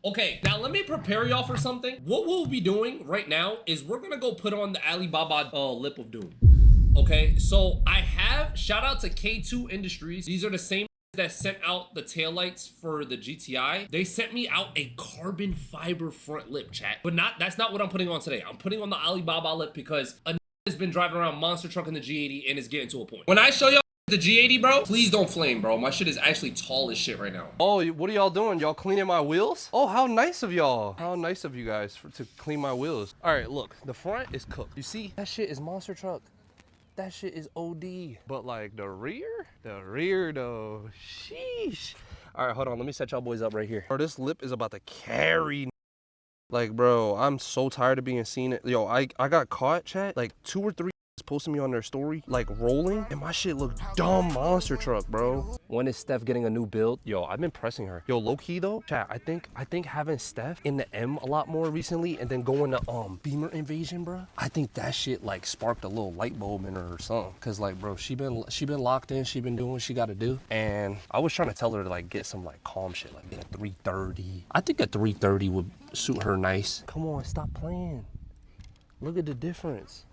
Okay, now let me prepare y'all for something. What we'll be doing right now is we're gonna go put on the Alibaba lip of doom. Okay, so I have, shout out to K2 Industries. These are the same that sent out the taillights for the GTI. They sent me out a carbon fiber front lip, chat. But that's not what I'm putting on today. I'm putting on the Alibaba lip because a has been driving around monster truck in the G80 and is getting to a point. When I show y'all the G80, bro, please don't flame, bro. My shit is actually tall as shit right now. Oh, what are y'all doing? Y'all cleaning my wheels? Oh, how nice of y'all. How nice of you guys to clean my wheels. All right, look, the front is cooked. You see, that shit is monster truck. That shit is OD. But like the rear though, sheesh. All right, hold on, let me set y'all boys up right here. Bro, this lip is about to carry. Like, bro, I'm so tired of being seen. Yo, I got caught, chat, like 2 or 3 posting me on their story, like rolling, and my shit looked dumb monster truck, bro. When is Steph getting a new build? Yo, I've been pressing her. Yo, low key though, chat, I think having Steph in the M a lot more recently and then going to Beamer Invasion, bro, I think that shit like sparked a little light bulb in her or something. Cause like, bro, she been locked in, she been doing what she gotta do. And I was trying to tell her to like get some like calm shit, like get a 330. I think a 330 would suit her nice. Come on, stop playing. Look at the difference.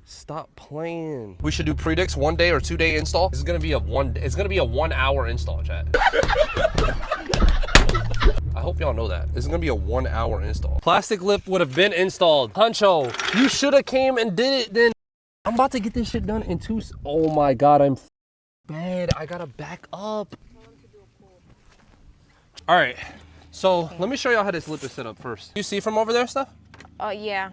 Stop playing. We should do predicts 1 day or 2 day install. This is gonna be a 1 hour install, chat. I hope y'all know that. This is gonna be a 1 hour install. Plastic lip would have been installed. Huncho, you should have came and did it then. I'm about to get this shit done in 2. Oh my God, I'm bad. I gotta back up. All right, so let me show y'all how this lip is set up first. You see from over there, stuff? Yeah.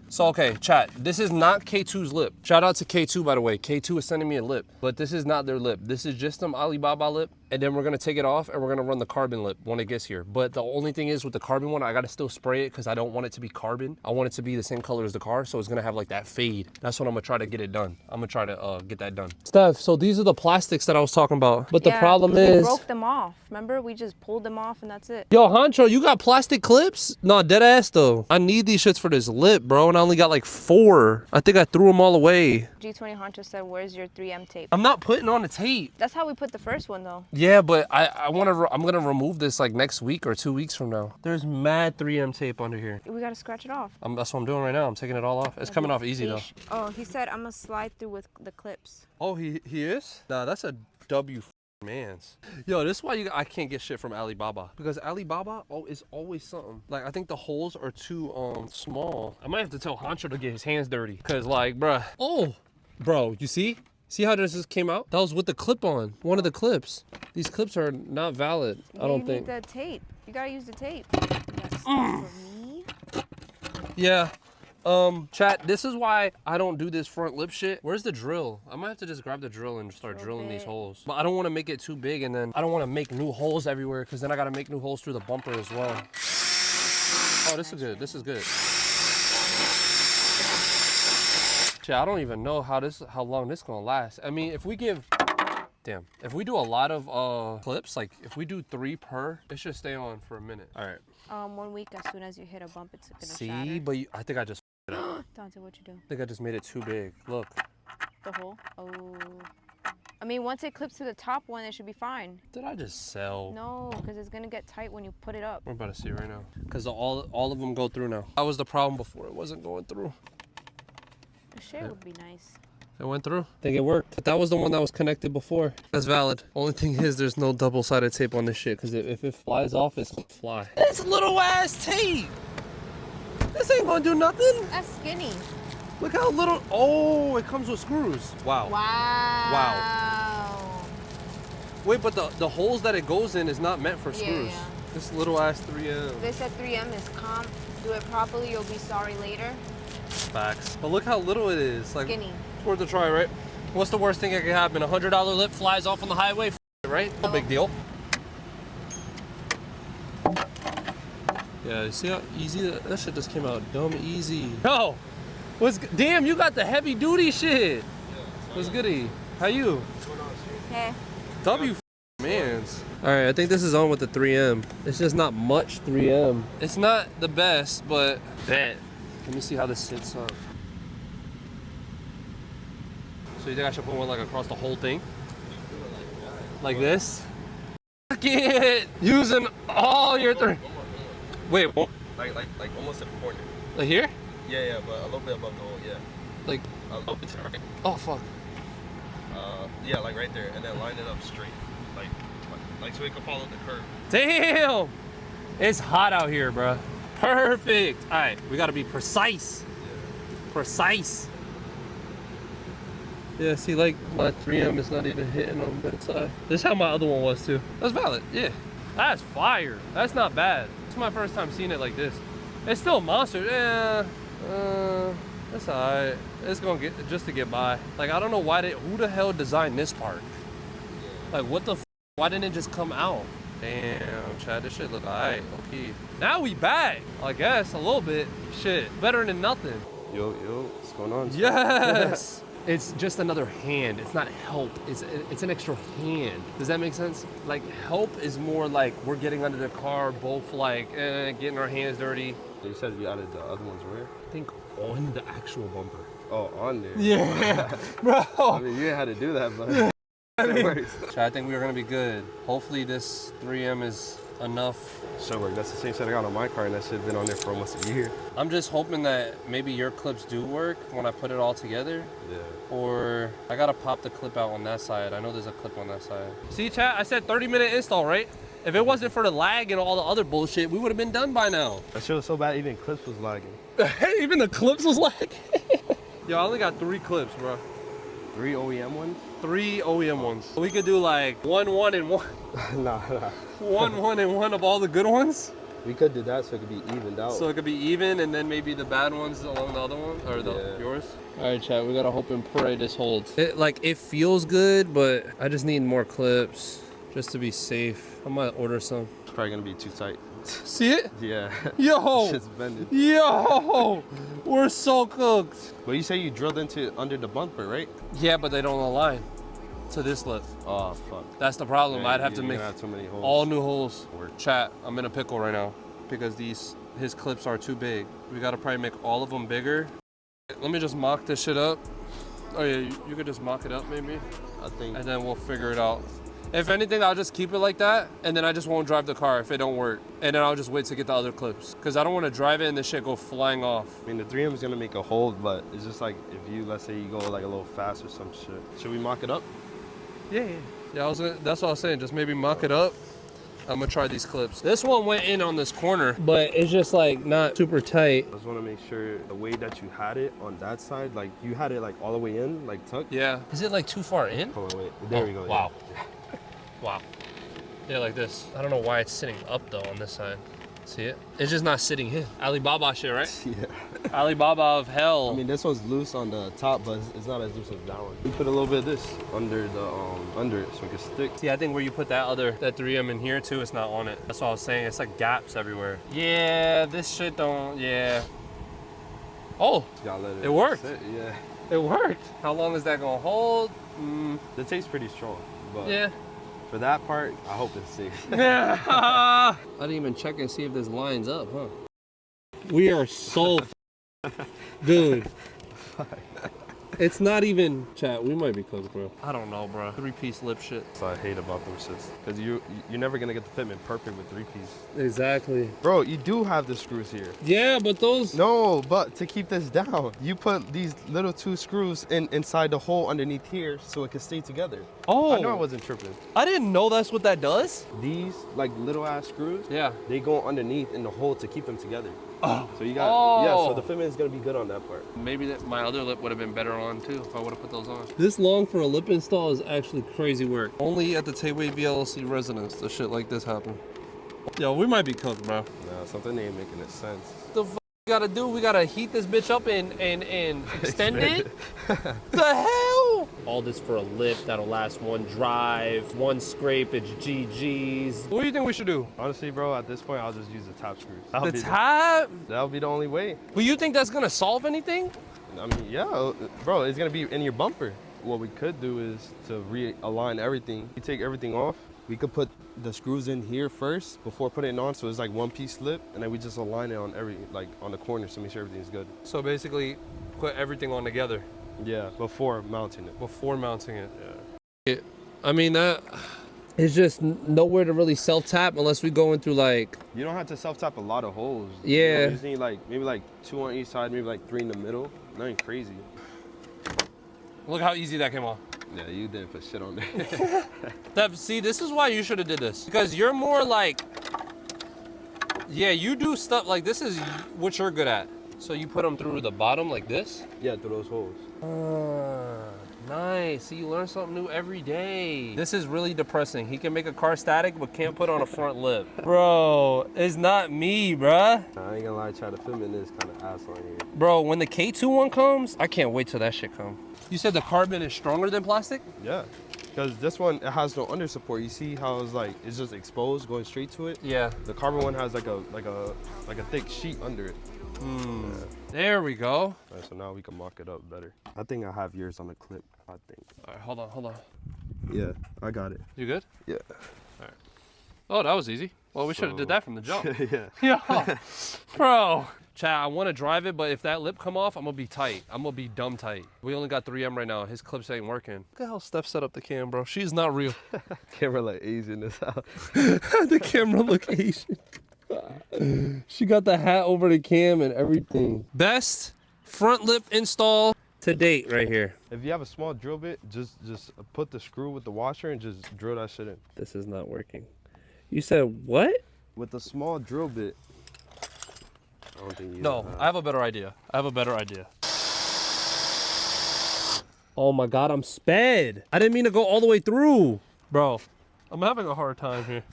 So, okay, chat, this is not K2's lip. Shout out to K2, by the way. K2 is sending me a lip, but this is not their lip. This is just some Alibaba lip, and then we're gonna take it off and we're gonna run the carbon lip when it gets here. But the only thing is with the carbon one, I gotta still spray it because I don't want it to be carbon. I want it to be the same color as the car, so it's gonna have like that fade. That's what I'm gonna try to get it done. I'm gonna try to get that done. Steph, so these are the plastics that I was talking about, but the problem is... we broke them off. Remember, we just pulled them off and that's it. Yo, Honcho, you got plastic clips? No, dead ass though. I need these shits for this lip, bro, and I only got like 4. I think I threw them all away. G20 Honcho said, where's your 3M tape? I'm not putting on the tape. That's how we put the first one though. Yeah, but I'm gonna remove this like next week or 2 weeks from now. There's mad 3M tape under here. We gotta scratch it off. That's what I'm doing right now. I'm taking it all off. It's coming off easy though. Oh, he said I'm gonna slide through with the clips. Oh, he is? Nah, that's a W man's. Yo, this is why I can't get shit from Alibaba, because Alibaba is always something. Like, I think the holes are too small. I might have to tell Honcho to get his hands dirty, because like, bruh. Oh, bro, you see? See how this just came out? That was with the clip on, one of the clips. These clips are not valid, I don't think. You need the tape. You gotta use the tape. That's for me. Yeah. Chat, this is why I don't do this front lip shit. Where's the drill? I might have to just grab the drill and start drilling these holes. But I don't want to make it too big, and then I don't want to make new holes everywhere, because then I got to make new holes through the bumper as well. Oh, this is good. This is good. Chat, I don't even know how long this gonna last. I mean, if we do a lot of clips, like if we do 3 per, it should stay on for a minute. All right. 1 week, as soon as you hit a bump, it's gonna shatter. See, but I think I just Dante, what you do? I think I just made it too big. Look. The hole? Oh. I mean, once it clips to the top one, it should be fine. Did I just sell? No, because it's gonna get tight when you put it up. We're about to see right now. Because all of them go through now. That was the problem before. It wasn't going through. A share would be nice. It went through. I think it worked. But that was the one that was connected before. That's valid. Only thing is there's no double-sided tape on this shit, because if it flies off, it's gonna fly. It's little ass tape. This ain't gonna do nothing. That's skinny. Look how little. Oh, it comes with screws. Wow. Wow. Wait, but the holes that it goes in is not meant for screws. Yeah. This little ass 3M. They said 3M is calm. Do it properly, you'll be sorry later. Facts. But look how little it is. Like, skinny. It's worth a try, right? What's the worst thing that could happen? A $100 lip flies off on the highway, right? No big deal. Yeah, you see how easy that shit just came out dumb easy. Yo, damn, you got the heavy duty shit. What's goody? How you? Hey. W mans. All right, I think this is on with the 3M. It's just not much 3M. It's not the best, but bet. Let me see how this sits up. So you think I should put one like across the whole thing? Like this? Fuck it! Using all your Wait, what? Like almost at the corner. Like here? Yeah, but a little bit above the hole, yeah. Like, A little bit to the right. oh fuck. Yeah, like right there, and then line it up straight, like so we can follow the curve. Damn! It's hot out here, bro. Perfect. All right, we gotta be precise. Yeah. Precise. Yeah, see, like my 3M is not even hitting on that side. This is how my other one was too. That's valid. Yeah. That's fire. That's not bad. It's my first time seeing it like this. It's still a monster. Yeah. That's alright. It's gonna get just to get by. Like I don't know who the hell designed this part? Like what the why didn't it just come out? Damn, Chad, this shit look alright. Okay. Now we back. I guess a little bit. Shit. Better than nothing. Yo, what's going on? Yes. It's just another hand. It's not help. It's an extra hand. Does that make sense? Like help is more like we're getting under the car, both like getting our hands dirty. You said you added the other ones where? I think on the actual bumper. Oh, on there. Yeah, bro. I mean, you had to do that, but it works. I think we're gonna be good. Hopefully this 3M is enough. Should work. That's the same set I got on my car, and that shit's been on there for almost a year. I'm just hoping that maybe your clips do work when I put it all together. Yeah. Or I gotta pop the clip out on that side. I know there's a clip on that side. See, chat, I said 30-minute install, right? If it wasn't for the lag and all the other bullshit, we would have been done by now. That shit was so bad, even clips was lagging. Even the clips was lagging. Yo, I only got 3 clips, bro. 3 OEM ones? 3 OEM ones. We could do like 1, 1, and 1. Nah. 1, 1, and 1 of all the good ones. We could do that so it could be evened out. So it could be even, and then maybe the bad ones along the other one, or yours. All right, chat. We gotta hope and pray this holds. It feels good, but I just need more clips just to be safe. I might order some. It's probably gonna be too tight. See it? Yeah. Yo. Shit's bending. Yo. We're so cooked. But you say you drilled into under the bumper, right? Yeah, but they don't align to this lip. Oh fuck. That's the problem. Yeah, I'd have to you're make gonna have too many holes. all new holes. Work. Chat, I'm in a pickle right now because his clips are too big. We gotta probably make all of them bigger. Let me just mock this shit up. Oh yeah, you could just mock it up maybe. I think. And then we'll figure it out. If anything, I'll just keep it like that, and then I just won't drive the car if it don't work. And then I'll just wait to get the other clips. Because I don't want to drive it and this shit go flying off. I mean, the 3M is gonna make a hold, but it's just like if you, let's say you go like a little fast or some shit. Should we mock it up? Yeah. That's what I was saying. Just maybe mock it up. I'm gonna try these clips. This one went in on this corner, but it's just like not super tight. I just want to make sure the way that you had it on that side, like you had it like all the way in, like tucked. Yeah. Is it like too far in? Hold on, wait. There we go. Wow. Wow. Yeah, like this. I don't know why it's sitting up though on this side. See it? It's just not sitting in. Alibaba shit, right? Yeah. Alibaba of hell. I mean, this one's loose on the top, but it's not as loose as that one. We put a little bit of this under the under it so it can stick. See, I think where you put that 3M in here too, it's not on it. That's what I was saying. It's like gaps everywhere. Yeah, this shit don't. Yeah. Oh, Gotta let it worked. sit, yeah. It worked. How long is that gonna hold? It tastes pretty strong, but Yeah. for that part, I hope it's safe. Yeah. I didn't even check and see if this lines up, huh? We are so dude. It's not even chat. We might be close, bro. I don't know, bro. 3-piece lip shit. That's what I hate about them shits. Because you're never gonna get the fitment perfect with 3-piece. Exactly. Bro, you do have the screws here. Yeah, but those. No, but to keep this down, you put these little 2 screws inside the hole underneath here so it can stay together. Oh. I know I wasn't tripping. I didn't know that's what that does. These like little ass screws, Yeah. they go underneath in the hole to keep them together. Oh. So you got, yeah, so the fitment is gonna be good on that part. Maybe my other lip would have been better on too if I would have put those on. This long for a lip install is actually crazy work. Only at the Tayway BLC residence does shit like this happen. Yo, we might be cooked, bro. Nah, something ain't making it sense. The f we gotta do? We gotta heat this bitch up and extend it? The hell? All this for a lip that'll last 1 drive, 1 scrape, it's GG's. What do you think we should do? Honestly, bro, at this point, I'll just use the top screws. The top? That'll be the only way. But you think that's gonna solve anything? I mean, yeah, bro, it's gonna be in your bumper. What we could do is to realign everything. You take everything off. We could put the screws in here first before putting it on, so it's like 1-piece slip, and then we just align it on on the corners to make sure everything's good. So basically, put everything on together. Yeah, before mounting it. Before mounting it. Yeah. I mean that. It's just nowhere to really self-tap unless we go in through like... You don't have to self-tap a lot of holes. Yeah. You just need like, maybe like 2 on each side, maybe like 3 in the middle. Nothing crazy. Look how easy that came off. Yeah, you didn't put shit on there. See, this is why you should have did this. Because you're more like... Yeah, you do stuff like this is what you're good at. So you put them through the bottom like this? Yeah, through those holes. Nice. See, you learn something new every day. This is really depressing. He can make a car static, but can't put on a front lip. Bro, it's not me, bruh. I ain't gonna lie, try to film in this kind of ass on here. Bro, when the K2 one comes, I can't wait till that shit comes. You said the carbon is stronger than plastic? Yeah, because this one, it has no under support. You see how it's like, it's just exposed, going straight to it? Yeah. The carbon one has like a thick sheet under it. Yeah. There we go. All right, so now we can mock it up better. I think I have yours on the clip, I think. All right, hold on. Yeah, I got it. You good? Yeah. All right. Oh, that was easy. Well, we should have did that from the jump. Yeah. Yeah. Bro. Chad, I want to drive it, but if that lip come off, I'm going to be tight. I'm going to be dumb tight. We only got 3M right now. His clips ain't working. Look at how Steph set up the cam, bro. She's not real. Camera like Asian as hell. The camera look Asian. She got the hat over the cam and everything. Best front lip install to date right here. If you have a small drill bit, just put the screw with the washer and just drill that shit in. This is not working. You said what? With a small drill bit. I don't think you No, I have a better idea. Oh my God, I'm sped. I didn't mean to go all the way through. Bro, I'm having a hard time here.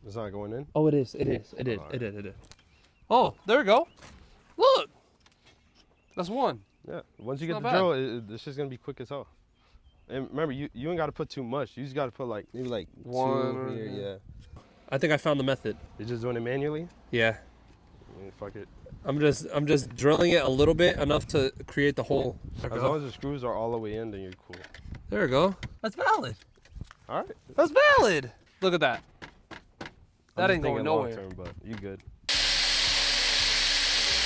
It's not going in? Oh, it is. It is. Oh, there we go. Look. That's one. Yeah. Once you get not the bad. drill, it's just gonna be quick as hell. And remember, you ain't gotta put too much. You just gotta put like maybe like 1 2 here. Yeah. I think I found the method. You're just doing it manually? Yeah. Fuck it. I'm just drilling it a little bit, enough to create the hole. As long as the screws are all the way in, then you're cool. There we go. That's valid. All right. That's valid. Look at that. That ain't going nowhere. Long term, but you good.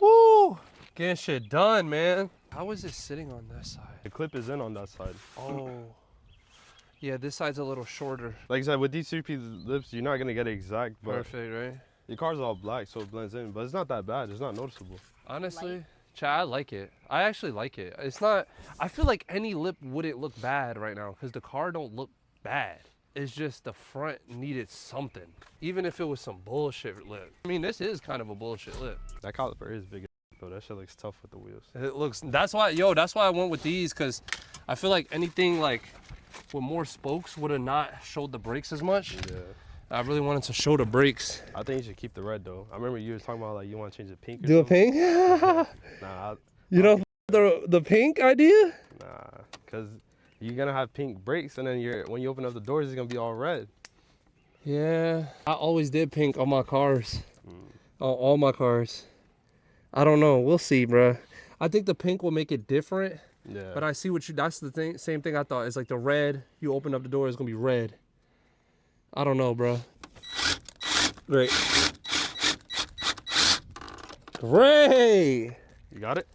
Woo! Getting shit done, man. How is it sitting on that side? The clip is in on that side. Oh. Yeah, this side's a little shorter. Like I said, with these 3-piece lips, you're not gonna get it exact, but Perfect, right? your car's all black, so it blends in. But it's not that bad. It's not noticeable. Honestly, Chad, I like it. I actually like it. It's not, I feel like any lip wouldn't look bad right now because the car don't look bad. It's just the front needed something. Even if it was some bullshit lip. I mean, this is kind of a bullshit lip. That caliper is big, though. That shit looks tough with the wheels. It looks, that's why I went with these, because I feel like anything like with more spokes would have not showed the brakes as much. Yeah. I really wanted to show the brakes. I think you should keep the red, though. I remember you were talking about like you want to change the pink or Do a something. pink? Nah. You don't the pink idea? Nah, because you're going to have pink brakes, and then when you open up the doors, it's going to be all red. Yeah, I always did pink on my cars. On all my cars. I don't know. We'll see, bruh. I think the pink will make it different. Yeah. But I see what you, that's the thing, same thing I thought. It's like the red, you open up the door, it's going to be red. I don't know, bruh. Great. Great. You got it?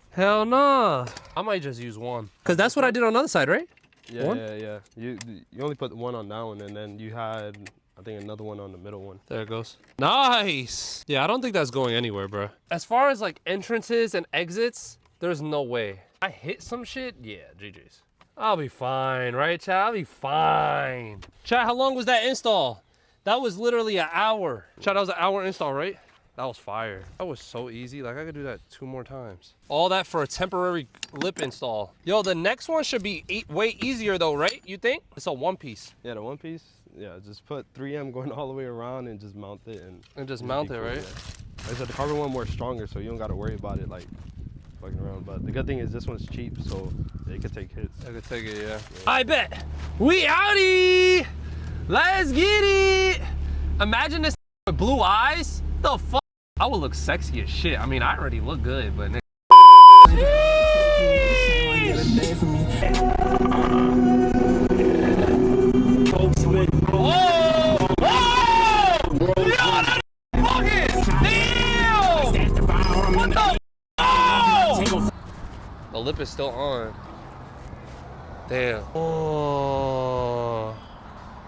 Hell nah. I might just use one. Because that's what I did on the other side, right? Yeah, One? yeah. You only put one on that one, and then you had, I think, another one on the middle one. There it goes. Nice. Yeah, I don't think that's going anywhere, bro. As far as like entrances and exits, there's no way. I hit some shit, yeah, GG's. I'll be fine, right, Chad? I'll be fine. Chad, how long was that install? That was literally an hour. Chad, that was an hour install, right? That was fire. That was so easy. Like, I could do that 2 more times. All that for a temporary lip install. Yo, the next one should be way easier though, right? You think? It's a 1-piece. Yeah, the 1-piece. Yeah, just put 3M going all the way around and just mount it. And just mount it, right? Yeah. Like I said, the carbon one more stronger, so you don't got to worry about it like fucking around. But the good thing is this one's cheap, so it could take hits. I could take it, yeah. I bet. We outie! Let's get it! Imagine this with blue eyes. The fuck? I would look sexy as shit. I mean, I already look good, but whoa! Whoa! Yo, that fucking damn! What the? Oh! The lip is still on. Damn. Oh.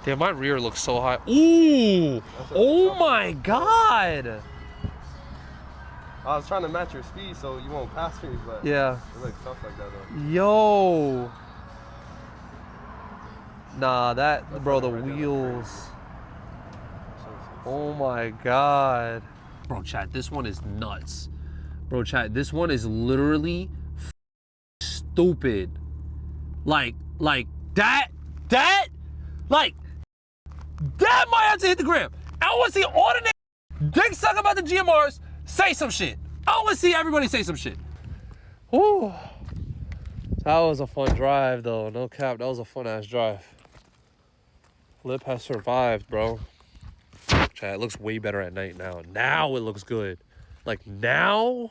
Damn, my rear looks so high. Ooh! Oh my God! I was trying to match your speed so you won't pass me, but Yeah. it looks tough like that though. Yo! Nah, that, bro, the wheels. Oh my God. Bro, chat, this one is nuts. Bro, chat, this one is literally stupid. Like that might have to hit the gram. I want to see all the dick suck about the GMRs say some shit. I want to see everybody say some shit. Whew. That was a fun drive, though. No cap, that was a fun ass drive. Lip has survived, bro. Chat, it looks way better at night now. Now it looks good. Now,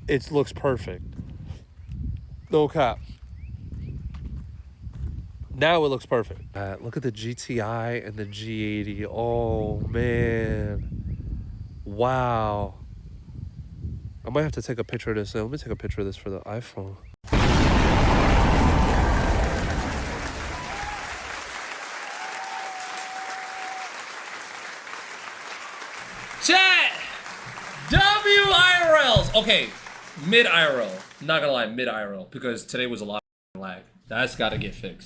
it looks perfect. No cap. Now it looks perfect. Look at the GTI and the G80. Oh, man. Wow. I might have to take a picture of this. Let me take a picture of this for the iPhone. Chat! WIRLs! Okay, mid-IRL. Not gonna lie, mid-IRL. Because today was a lot of lag. That's gotta get fixed.